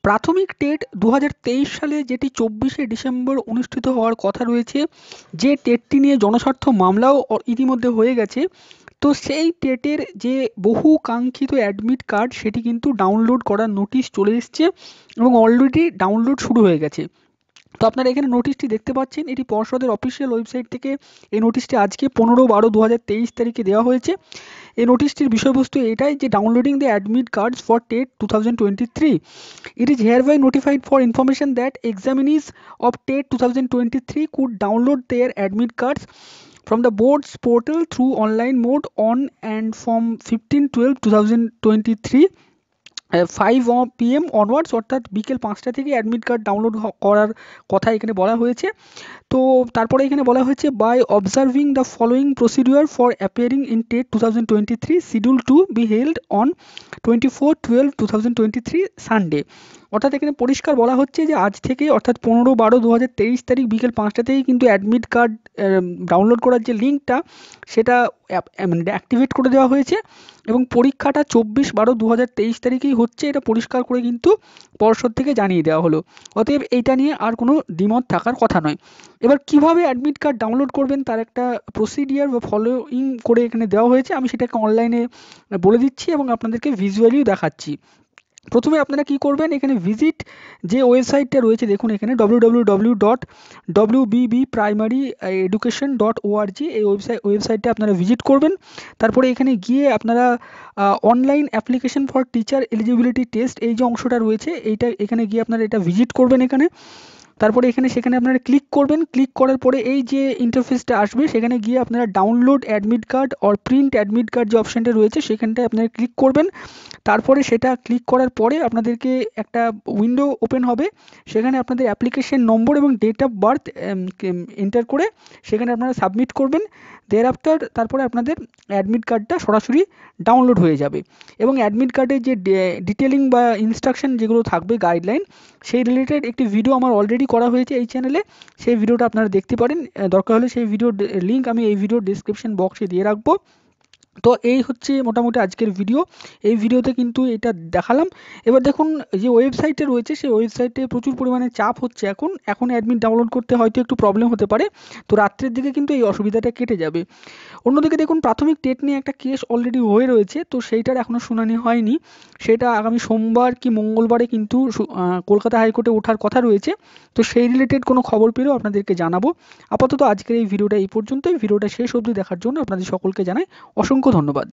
প্রাথমিক টেট ২০২৩ সালে যেটি ২৪শে ডিসেম্বর অনুষ্ঠিত হওয়ার কথা রয়েছে, যে টেটটি নিয়ে জনস্বার্থ মামলাও ইতিমধ্যে হয়ে গেছে। তো সেই টেটের যে বহু কাঙ্ক্ষিত অ্যাডমিট কার্ড সেটি কিন্তু ডাউনলোড করার নোটিশ চলে এসছে এবং অলরেডি ডাউনলোড শুরু হয়ে গেছে। তো আপনারা এখানে নোটিশটি দেখতে পাচ্ছেন, এটি পর্ষদের অফিসিয়াল ওয়েবসাইট থেকে এই নোটিশটি আজকে 15/12/2023 তারিখে দেওয়া হয়েছে। এই নোটিশটির বিষয়বস্তু এটাই যে downloading the admit cards for TET 2023, it is hereby notified for information that examinees of TET 2023 could download their admit cards from the board's portal through online mode on and from 15/12/2023 5 PM onwards, অর্থাৎ বিকেল 5টা থেকে admit card download করার কথা এখানে বলা হয়েছে। তো তারপরে এখানে বলা হয়েছে by observing the following procedure for appearing in TET 2023 schedule to be held on 24/12/2023 Sunday. অর্থাৎ এখানে পরিষ্কার বলা হচ্ছে যে আজ থেকে অর্থাৎ 15/12/2023 তারিখ বিকেল 5টা থেকেই কিন্তু অ্যাডমিট কার্ড ডাউনলোড করার যে লিঙ্কটা সেটা মানে অ্যাক্টিভেট করে দেওয়া হয়েছে এবং পরীক্ষাটা 24/12/2023 তারিখেই হচ্ছে, এটা পরিষ্কার করে কিন্তু পর্ষদ থেকে জানিয়ে দেওয়া হলো। অতএব এইটা নিয়ে আর কোনো দ্বিমত থাকার কথা নয়। এবার কিভাবে অ্যাডমিট কার্ড ডাউনলোড করবেন তার একটা প্রসিডিয়ার বা ফলোইং করে এখানে দেওয়া হয়েছে, আমি সেটাকে অনলাইনে বলে দিচ্ছি এবং আপনাদেরকে ভিজুয়ালিও দেখাচ্ছি। প্রথমে আপনারা কি করবেন, এখানে ভিজিট যে ওয়েবসাইটটা রয়েছে দেখুন এখানে www.wbbprimaryeducation.org, এই ওয়েবসাইটটা আপনারা ভিজিট করবেন। তারপরে এখানে গিয়ে আপনারা online application for teacher eligibility test এই যে অংশটা রয়েছে এইটা এখানে গিয়ে আপনারা এটা ভিজিট করবেন এখানে। তারপরে সেখানে আপনারা ক্লিক করবেন, ক্লিক করার পরে এই যে ইন্টারফেসটা আসবে সেখানে গিয়ে আপনারা download admit card or print admit card যে অপশানটা রয়েছে সেখানটায় আপনারা ক্লিক করবেন। তারপরে সেটা ক্লিক করার পরে আপনাদেরকে একটা উইন্ডো ওপেন হবে, সেখানে আপনাদের অ্যাপ্লিকেশন নম্বর এবং ডেট অফ বার্থ এন্টার করে সেখানে আপনারা সাবমিট করবেন। দেয়ারআফটার তারপরে আপনাদের অ্যাডমিট কার্ডটা সরাসরি ডাউনলোড হয়ে যাবে এবং অ্যাডমিট কার্ডের যে ডিটেলিং বা ইনস্ট্রাকশন যেগুলো থাকবে গাইডলাইন সেই রিলেটেড একটি ভিডিও আমার অলরেডি করা হয়েছে এই চ্যানেলে, সেই ভিডিওটা আপনারা দেখতে পারেন। দরকার হলে সেই ভিডিওর লিঙ্ক আমি এই ভিডিওর ডিসক্রিপশন বক্সে দিয়ে রাখবো। তো এই হচ্ছে মোটামুটি আজকের ভিডিও। এই ভিডিওতে কিন্তু এটা দেখালাম। এবার দেখুন যে ওয়েবসাইটে রয়েছে সেই ওয়েবসাইটে প্রচুর পরিমাণে চাপ হচ্ছে, এখন অ্যাডমিট ডাউনলোড করতে হয়তো একটু প্রবলেম হতে পারে। তো রাত্রের দিকে কিন্তু এই অসুবিধাটা কেটে যাবে। অন্যদিকে দেখুন প্রাথমিক টেট নিয়ে একটা কেস অলরেডি হয়ে রয়েছে, তো সেইটার এখনও শুনানি হয়নি। সেটা আগামী সোমবার কি মঙ্গলবারে কিন্তু কলকাতা হাইকোর্টে ওঠার কথা রয়েছে। তো সেই রিলেটেড কোনো খবর পেলেও আপনাদেরকে জানাবো। আপাতত আজকের এই ভিডিওটা এই পর্যন্তই। ভিডিওটা শেষ অবধি দেখার জন্য আপনাদের সকলকে জানাই অসংখ্য ধন্যবাদ।